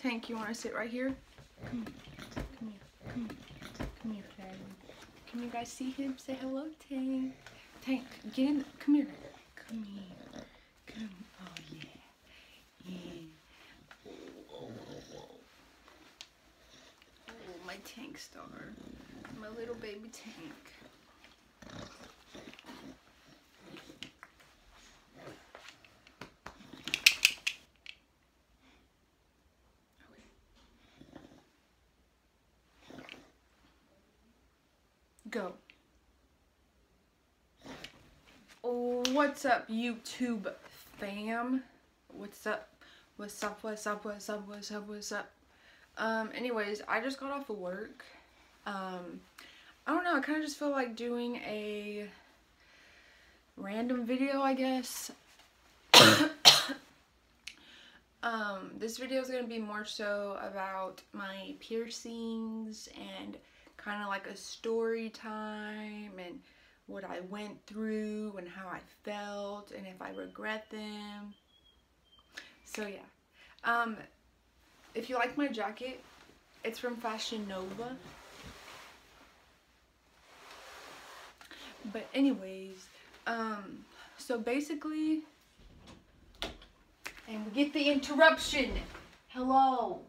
Tank, you want to sit right here? Come here. Come here, Daddy. Can you guys see him? Say hello, Tank. Tank, get in. Come here. Come here. Come. Oh, yeah. Yeah. Oh, my Tank star. My little baby Tank. Go. Oh, what's up, YouTube fam? What's up? What's up? What's up? What's up? What's up? What's up? Anyways, I just got off of work. I don't know, I kind of just feel like doing a random video, I guess. This video is going to be more so about my piercings and kind of like a story time and what I went through and how I felt and if I regret them. So yeah. If you like my jacket, it's from Fashion Nova. But anyways, so basically, and we get the interruption. Hello.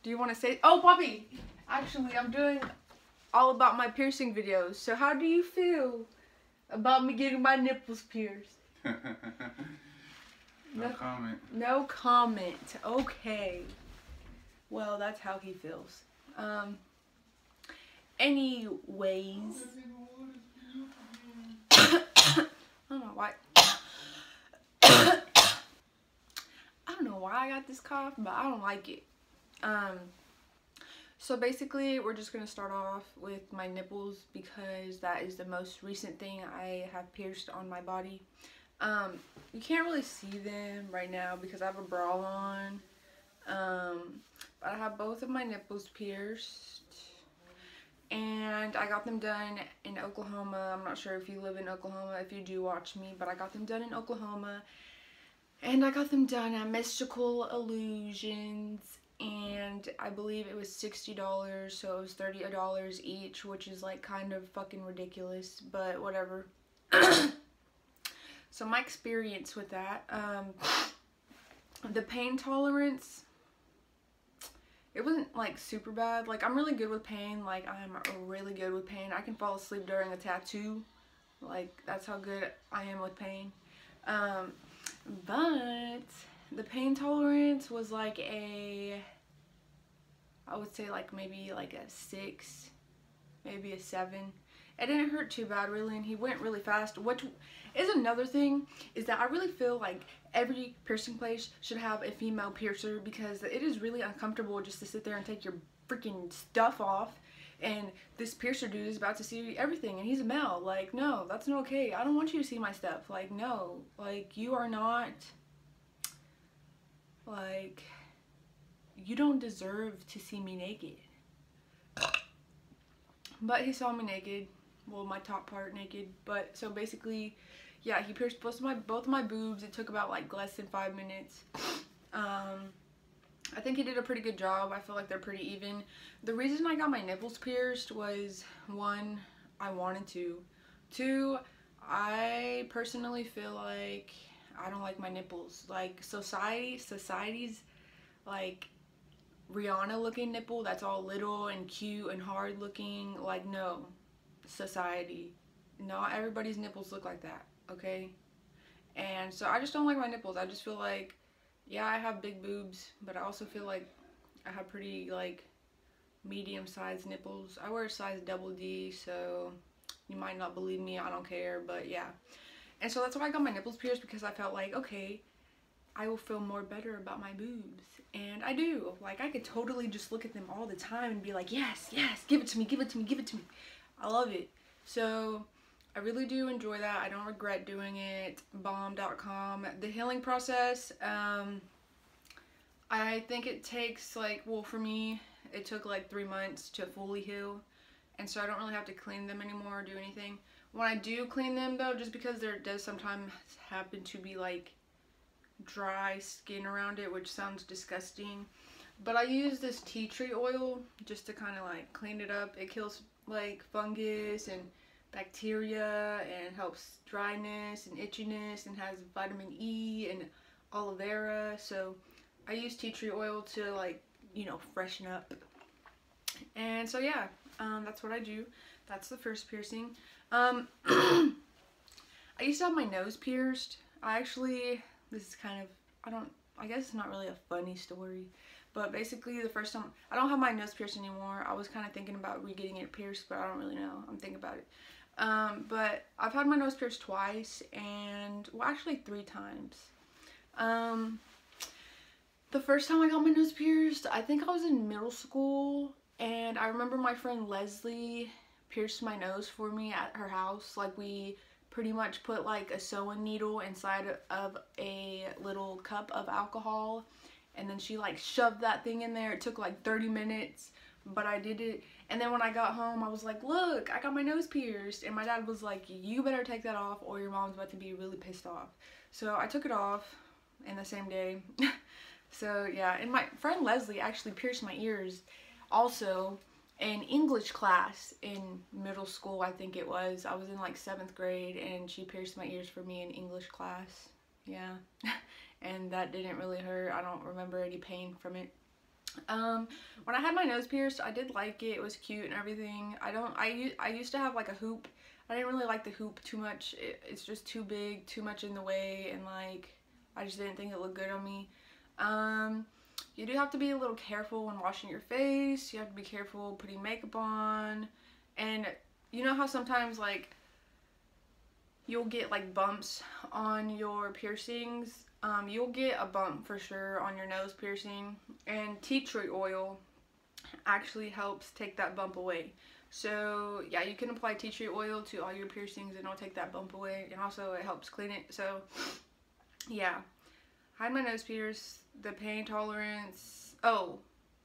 Do you want to say? Oh, Bobby. Actually, I'm doing all about my piercing videos. So how do you feel about me getting my nipples pierced? No comment. No comment. Okay. Well, that's how he feels. Anyways. I don't know why. I don't know why I got this cough, but I don't like it. So basically, we're just gonna start off with my nipples because that is the most recent thing I have pierced on my body. You can't really see them right now because I have a bra on. But I have both of my nipples pierced. And I got them done in Oklahoma. I'm not sure if you live in Oklahoma, if you do watch me, but I got them done in Oklahoma. And I got them done at Mystical Illusions. And I believe it was $60, so it was $30 each, which is like kind of fucking ridiculous, but whatever. So my experience with that, the pain tolerance, it wasn't like super bad. Like, I'm really good with pain. Like, I'm really good with pain. I can fall asleep during a tattoo. Like, that's how good I am with pain. But the pain tolerance was like I would say like maybe like a 6, maybe a 7. It didn't hurt too bad really, and he went really fast. What is another thing is that I really feel like every piercing place should have a female piercer because it is really uncomfortable just to sit there and take your freaking stuff off, and this piercer dude is about to see everything and he's a male. Like, no, that's not okay. I don't want you to see my stuff. Like, no, like, you are not, like, you don't deserve to see me naked. But he saw me naked. Well, my top part naked. But so basically, yeah, he pierced both of my boobs. It took about like less than 5 minutes. I think he did a pretty good job. I feel like they're pretty even. The reason I got my nipples pierced was, 1, I wanted to. 2, I personally feel like I don't like my nipples. Like, society's like Rihanna looking nipple that's all little and cute and hard looking. Like, no, society, not everybody's nipples look like that, okay? And so I just don't like my nipples. I just feel like, yeah, I have big boobs, but I also feel like I have pretty like medium-sized nipples. I wear a size double D, so you might not believe me, I don't care, but yeah. And so that's why I got my nipples pierced, because I felt like, okay, I will feel more better about my boobs. And I do. Like, I could totally just look at them all the time and be like, yes, yes, give it to me, give it to me, give it to me. I love it. So I really do enjoy that. I don't regret doing it. Bomb.com. The healing process, I think it takes like, well, for me, it took like 3 months to fully heal. And so I don't really have to clean them anymore or do anything. When I do clean them though, just because there does sometimes happen to be like dry skin around it, which sounds disgusting. But I use this tea tree oil just to kind of like clean it up. It kills like fungus and bacteria and helps dryness and itchiness and has vitamin E and aloe vera. So I use tea tree oil to like, you know, freshen up. And so yeah, that's what I do. That's the first piercing. I used to have my nose pierced. This is kind of, I guess it's not really a funny story, but basically the first time, I don't have my nose pierced anymore. I was kind of thinking about re-getting it pierced, but I don't really know. I'm thinking about it. But I've had my nose pierced twice, and, well, actually 3 times. The first time I got my nose pierced, I think I was in middle school, and I remember my friend Leslie pierced my nose for me at her house. Like, we pretty much put like a sewing needle inside of a little cup of alcohol, and then she like shoved that thing in there. It took like 30 minutes, but I did it. And then when I got home, I was like, look, I got my nose pierced. And my dad was like, you better take that off or your mom's about to be really pissed off. So I took it off in the same day. So yeah, and my friend Leslie actually pierced my ears also in English class in middle school, I think it was. I was in like 7th grade, and she pierced my ears for me in English class. Yeah. And that didn't really hurt. I don't remember any pain from it. When I had my nose pierced, I did like it. It was cute and everything. I used to have like a hoop. I didn't really like the hoop too much. It's just too big, too much in the way, and like I just didn't think it looked good on me. You do have to be a little careful when washing your face. You have to be careful putting makeup on. And you know how sometimes like you'll get like bumps on your piercings? You'll get a bump for sure on your nose piercing, and tea tree oil actually helps take that bump away. So yeah, you can apply tea tree oil to all your piercings and it'll take that bump away, and also it helps clean it. So yeah, I had my nose pierced. The pain tolerance, oh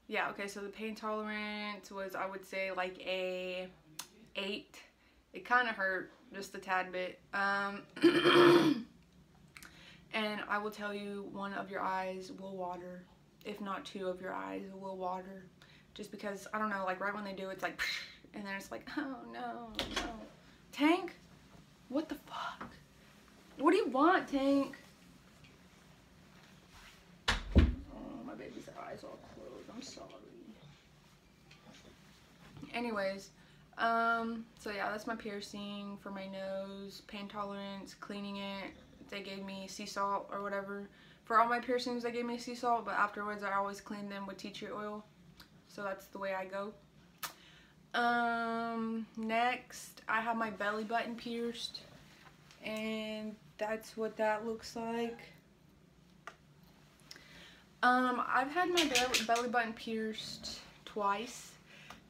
yeah, okay, so the pain tolerance was, I would say, like a 8. It kind of hurt just a tad bit. And I will tell you, one of your eyes will water, if not 2 of your eyes will water, just because, I don't know, like right when they do, it's like, and then it's like, oh no, no. Tank? What the fuck? What do you want, Tank? Oh, my baby's eyes all closed. I'm sorry. Anyways, so yeah, that's my piercing for my nose. Pain tolerance, cleaning it. They gave me sea salt or whatever. For all my piercings, they gave me sea salt, but afterwards I always clean them with tea tree oil. So that's the way I go. Next, I have my belly button pierced, and that's what that looks like. I've had my belly button pierced twice.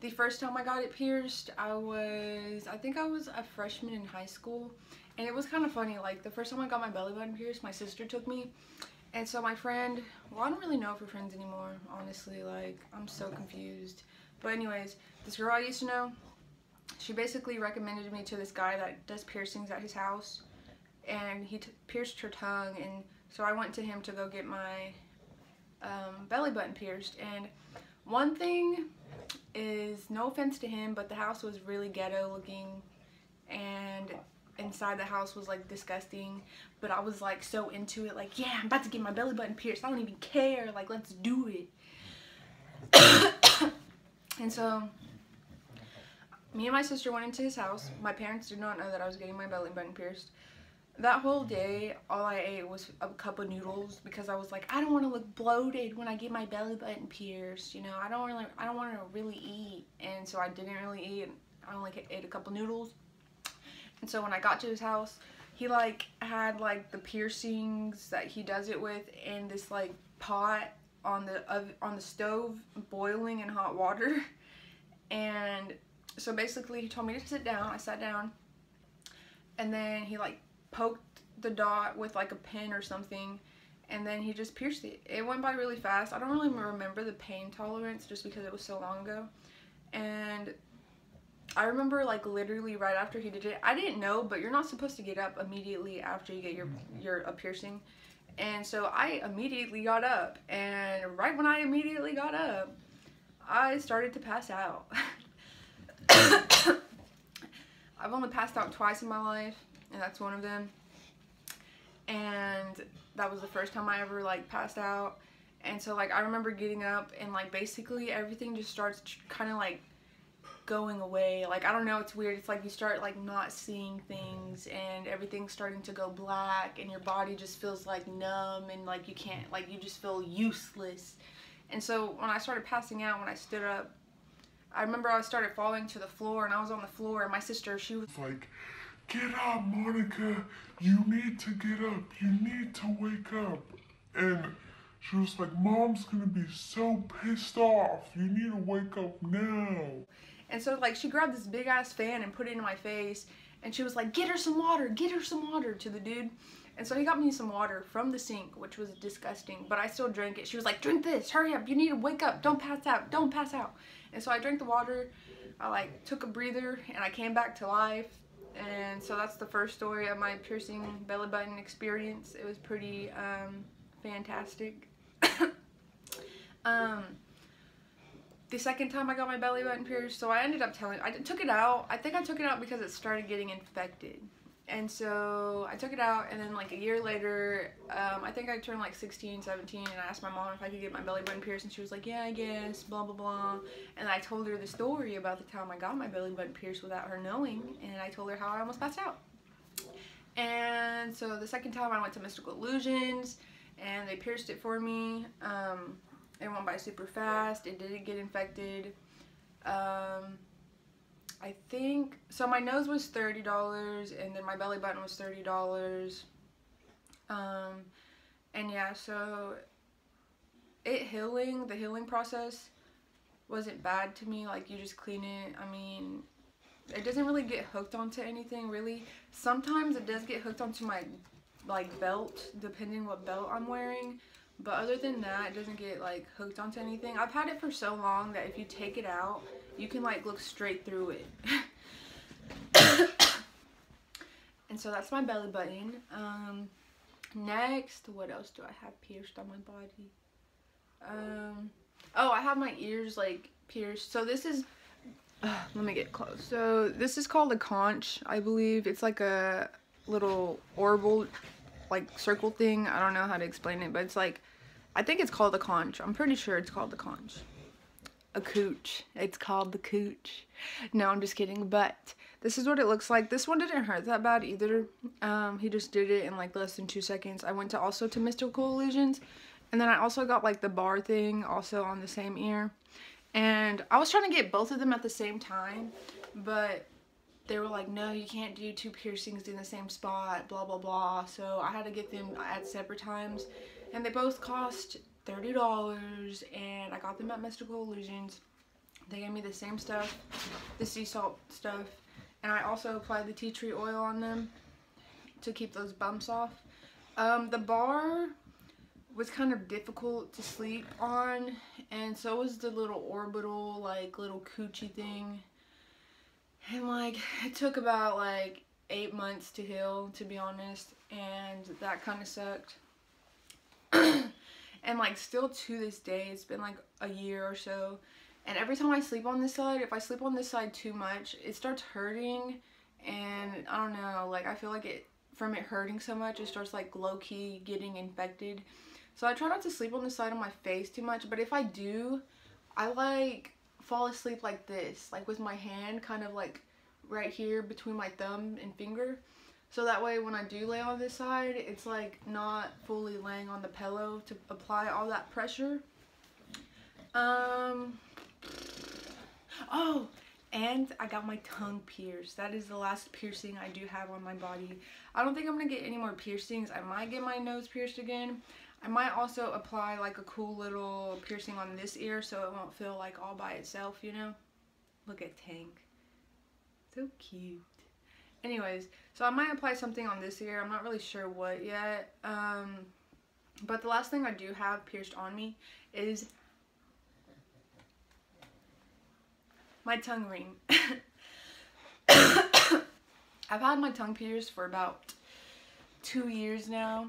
The first time I got it pierced, I think I was a freshman in high school. And it was kind of funny, like, the first time I got my belly button pierced, my sister took me. And so my friend, well, I don't really know if we're friends anymore, honestly, like, I'm so confused. But anyways, this girl I used to know, she basically recommended me to this guy that does piercings at his house. And he pierced her tongue, and so I went to him to go get my belly button pierced. And one thing is, no offense to him, but the house was really ghetto looking, and inside the house was like disgusting, but I was like so into it, like, yeah, I'm about to get my belly button pierced, I don't even care, like, let's do it. And so me and my sister went into his house. My parents did not know that I was getting my belly button pierced. That whole day, all I ate was a cup of noodles, because I was like, I don't want to look bloated when I get my belly button pierced, you know, I don't want to really eat. And so I didn't really eat. I only ate a couple noodles. And so when I got to his house, he like had like the piercings that he does it with in this like pot on the stove, boiling in hot water. And so basically he told me to sit down. I sat down, and then he like poked the dot with like a pin or something, and then he just pierced it. It went by really fast. I don't really remember the pain tolerance just because it was so long ago. And I remember like literally right after he did it, I didn't know, but you're not supposed to get up immediately after you get your piercing. And so I immediately got up, and right when I immediately got up, I started to pass out. I've only passed out twice in my life, and that's one of them. And that was the first time I ever like passed out. And so like I remember getting up, and like basically everything just starts kind of like going away. Like I don't know, it's weird. It's like you start like not seeing things, and everything's starting to go black, and your body just feels like numb, and like you can't, like you just feel useless. And so when I started passing out, when I stood up, I remember I started falling to the floor, and I was on the floor, and my sister, she was like, "Get up, Monica, you need to get up, you need to wake up." And she was like, "Mom's gonna be so pissed off, you need to wake up now." And so like she grabbed this big ass fan and put it in my face, and she was like, "Get her some water, get her some water," to the dude. And so he got me some water from the sink, which was disgusting, but I still drank it. She was like, "Drink this, hurry up, you need to wake up, don't pass out, don't pass out." And so I drank the water, I like took a breather, and I came back to life. And so that's the first story of my piercing belly button experience. It was pretty fantastic. The second time I got my belly button pierced, so I ended up I took it out. I think I took it out because it started getting infected. And so I took it out, and then like a year later, I think I turned like 16, 17, and I asked my mom if I could get my belly button pierced, and she was like, "Yeah, I guess, blah, blah, blah." And I told her the story about the time I got my belly button pierced without her knowing, and I told her how I almost passed out. And so the second time I went to Mystical Illusions, and they pierced it for me. It went by super fast. It didn't get infected. I think, so my nose was $30, and then my belly button was $30. And yeah, so the healing process wasn't bad to me. Like, you just clean it. I mean, it doesn't really get hooked onto anything, really. Sometimes it does get hooked onto my, like, belt, depending what belt I'm wearing. But other than that, it doesn't get, like, hooked onto anything. I've had it for so long that if you take it out, you can, like, look straight through it. And so that's my belly button. Next, what else do I have pierced on my body? Oh, I have my ears, like, pierced. So this is, let me get close. So this is called a conch, I believe. It's like a little orbital, like, circle thing. I don't know how to explain it, but it's like, I think it's called a conch. I'm pretty sure it's called a conch. A cooch. It's called the cooch. No, I'm just kidding. But this is what it looks like. This one didn't hurt that bad either. He just did it in like less than 2 seconds. I went also to Mystical Illusions, and then I also got like the bar thing also on the same ear. And I was trying to get both of them at the same time, but they were like, "No, you can't do 2 piercings in the same spot, blah, blah, blah." So I had to get them at separate times, and they both cost $30, and I got them at Mystical Illusions. They gave me the same stuff, the sea salt stuff, and I also applied the tea tree oil on them to keep those bumps off. The bar was kind of difficult to sleep on, and so was the little orbital, like, little coochie thing. And, like, it took about, like, 8 months to heal, to be honest, and that kind of sucked. And, like, still to this day, it's been, like, a year or so, and every time I sleep on this side, if I sleep on this side too much, it starts hurting, and I don't know, like, I feel like from it hurting so much, it starts, like, low-key getting infected. So I try not to sleep on the side of my face too much, but if I do, I, like, fall asleep like this, like, with my hand kind of, like, right here between my thumb and finger. So that way when I do lay on this side, it's like not fully laying on the pillow to apply all that pressure. Oh, and I got my tongue pierced. That is the last piercing I do have on my body. I don't think I'm gonna get any more piercings. I might get my nose pierced again. I might also apply like a cool little piercing on this ear so it won't feel like all by itself, you know? Look at Tank. So cute. Anyways, so I might apply something on this ear. I'm not really sure what yet. But the last thing I do have pierced on me is my tongue ring. I've had my tongue pierced for about 2 years now.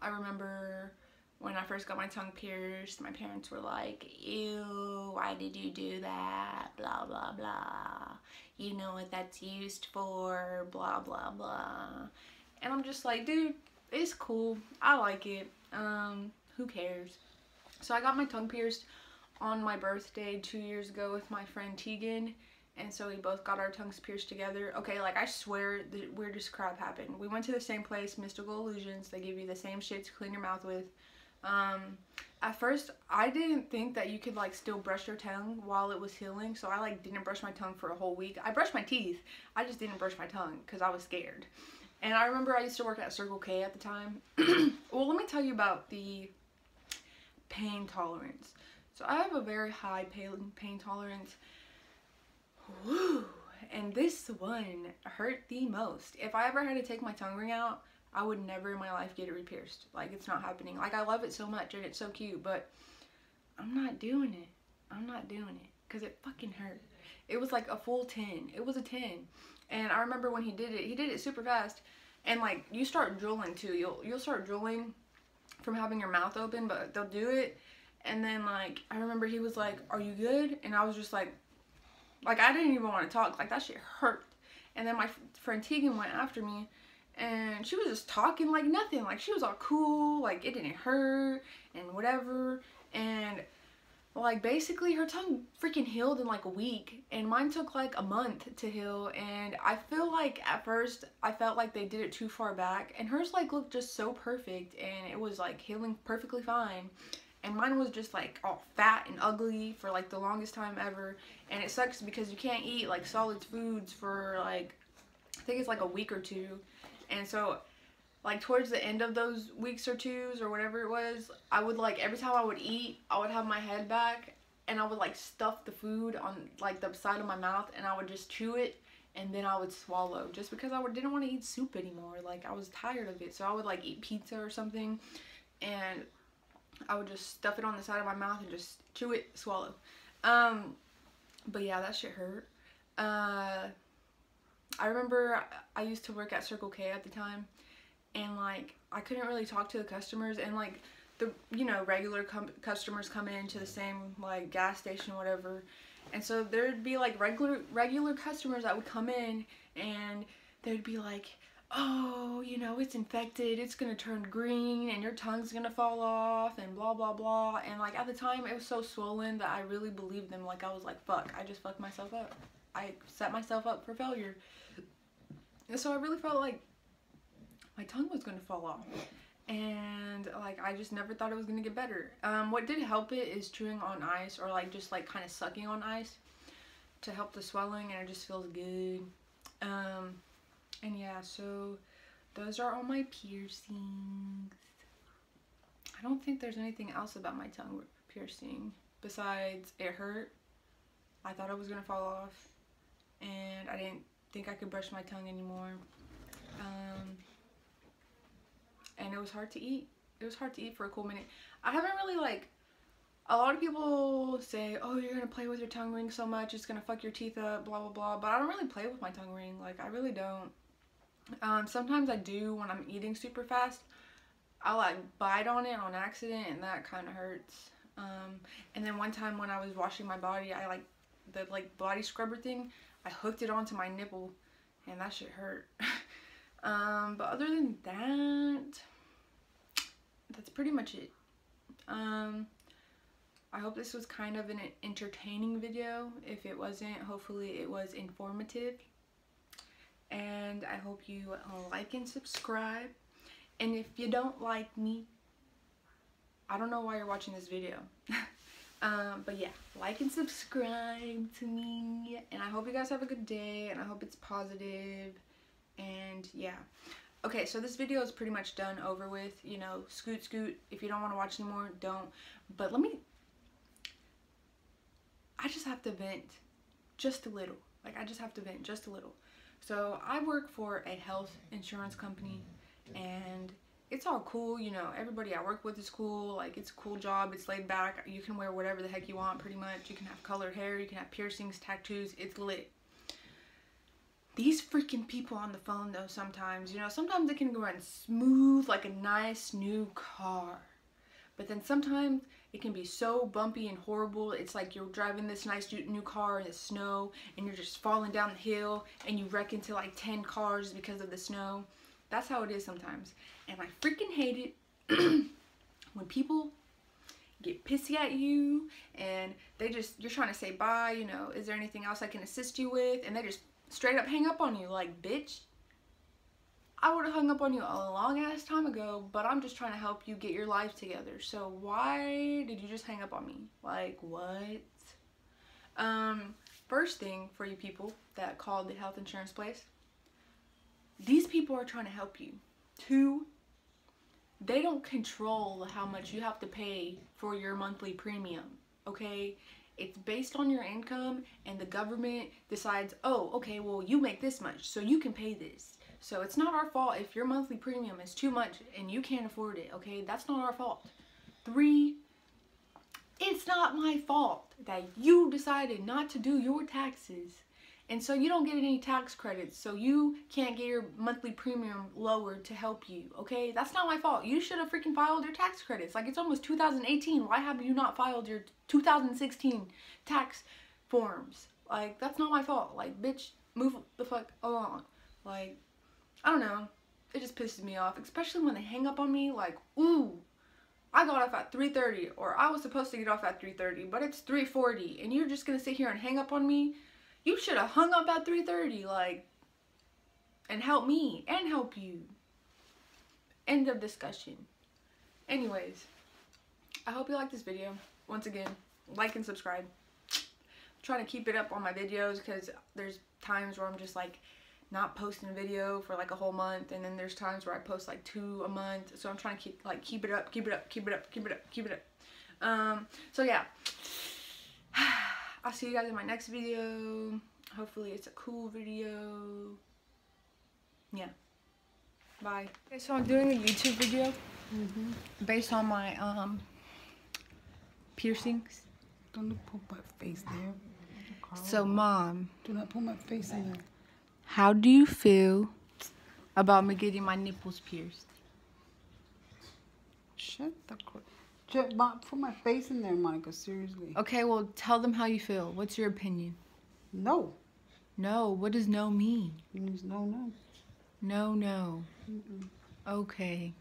I remember when I first got my tongue pierced, my parents were like, ew, why did you do that? Blah, blah, blah. You know what that's used for, blah, blah, blah. And I'm just like, dude, it's cool. I like it. Who cares? So I got my tongue pierced on my birthday 2 years ago with my friend Tegan. And so we both got our tongues pierced together. Okay, like I swear the weirdest crap happened. We went to the same place, Mystical Illusions. They give you the same shit to clean your mouth with. At first, I didn't think that you could like still brush your tongue while it was healing. So I like didn't brush my tongue for a whole week. I brushed my teeth. I just didn't brush my tongue because I was scared. And I remember I used to work at Circle K at the time. Well, let me tell you about the pain tolerance. So I have a very high pain tolerance. Woo! And this one hurt the most. If I ever had to take my tongue ring out, I would never in my life get it re-pierced. Like, it's not happening. Like, I love it so much and it's so cute, but I'm not doing it. I'm not doing it because it fucking hurt. It was like a full 10. It was a 10. And I remember when he did it super fast. And like, you start drooling too. You'll start drooling from having your mouth open, but they'll do it. And then like, I remember he was like, "Are you good?" And I was just like I didn't even want to talk. Like, that shit hurt. And then my friend Tegan went after me. And she was just talking like nothing. Like, she was all cool. Like, it didn't hurt and whatever. And like, basically her tongue freaking healed in like a week. And mine took like a month to heal. And I feel like at first I felt like they did it too far back. And hers like looked just so perfect. And it was like healing perfectly fine. And mine was just like all fat and ugly for like the longest time ever. And it sucks because you can't eat like solid foods for like, I think it's like a week or two. And so like towards the end of those weeks or twos or whatever it was, I would like, every time I would eat, I would have my head back and I would like stuff the food on like the side of my mouth and I would just chew it and then I would swallow just because I didn't want to eat soup anymore. Like, I was tired of it. So I would like eat pizza or something and I would just stuff it on the side of my mouth and just chew it, swallow. But yeah, that shit hurt. I remember I used to work at Circle K at the time, and like, I couldn't really talk to the customers, and like, the, you know, regular customers come in to the same like gas station or whatever, and so there'd be like regular customers that would come in and they'd be like, "Oh, you know, it's infected, it's gonna turn green and your tongue's gonna fall off and blah blah blah." And like, at the time it was so swollen that I really believed them. Like, I was like, fuck, I just fucked myself up. I set myself up for failure. And so I really felt like my tongue was gonna fall off. And like, I just never thought it was gonna get better. What did help it is chewing on ice, or like just like kind of sucking on ice to help the swelling, and it just feels good. And yeah, so those are all my piercings. I don't think there's anything else about my tongue piercing besides it hurt. I thought it was gonna fall off, and I didn't think I could brush my tongue anymore. And it was hard to eat. It was hard to eat for a cool minute. I haven't really like, a lot of people say, "Oh, you're gonna play with your tongue ring so much, it's gonna fuck your teeth up, blah blah blah," but I don't really play with my tongue ring. Like, I really don't. Sometimes I do when I'm eating super fast. I like bite on it on accident, and that kind of hurts. And then one time when I was washing my body, I like the like body scrubber thing, I hooked it onto my nipple, and that shit hurt. But other than that, that's pretty much it. I hope this was kind of an entertaining video. If it wasn't, hopefully it was informative. And I hope you like and subscribe. And if you don't like me, I don't know why you're watching this video. But yeah, like and subscribe to me. And I hope you guys have a good day, and I hope it's positive. And yeah. Okay, so this video is pretty much done, over with. You know, scoot scoot. If you don't want to watch anymore, don't. But I just have to vent just a little. Like, I just have to vent just a little. So I work for a health insurance company, and it's all cool, you know, everybody I work with is cool. Like, it's a cool job, it's laid back, you can wear whatever the heck you want pretty much. You can have colored hair, you can have piercings, tattoos, it's lit. These freaking people on the phone though, sometimes, you know, sometimes it can run smooth like a nice new car. But then sometimes it can be so bumpy and horrible. It's like you're driving this nice new car in the snow and you're just falling down the hill and you wreck into like 10 cars because of the snow. That's how it is sometimes. And I freaking hate it when people get pissy at you and you're trying to say bye, you know, is there anything else I can assist you with? And they just straight up hang up on you. Like, bitch, I would have hung up on you a long ass time ago, but I'm just trying to help you get your life together. So why did you just hang up on me? Like, what? First thing for you people that called the health insurance place, these people are trying to help you. Two, they don't control how much you have to pay for your monthly premium, okay? It's based on your income, and the government decides, oh, okay, well, you make this much, so you can pay this. So it's not our fault if your monthly premium is too much and you can't afford it, okay? That's not our fault. Three, it's not my fault that you decided not to do your taxes. And so you don't get any tax credits, so you can't get your monthly premium lowered to help you, okay? That's not my fault. You should have freaking filed your tax credits. Like, it's almost 2018. Why have you not filed your 2016 tax forms? Like, that's not my fault. Like, bitch, move the fuck along. Like, I don't know. It just pisses me off, especially when they hang up on me. Like, ooh, I got off at 3:30, or I was supposed to get off at 3:30, but it's 3:40, and you're just gonna sit here and hang up on me? You should have hung up at 3:30, like, and help me and help you. End of discussion. Anyways, I hope you like this video. Once again, like and subscribe. I'm trying to keep it up on my videos because there's times where I'm just like not posting a video for like a whole month, and then there's times where I post like 2 a month. So I'm trying to keep it up. So yeah. I'll see you guys in my next video. Hopefully it's a cool video. Yeah. Bye. Okay, so I'm doing a YouTube video based on my piercings. Don't put my face there. So Mom, Do not put my face in there. how do you feel about me getting my nipples pierced? Shut the crap. Put my face in there, Monica. Seriously. Okay, well, tell them how you feel. What's your opinion? No. No. What does no mean? It means no, no. No, no. Okay.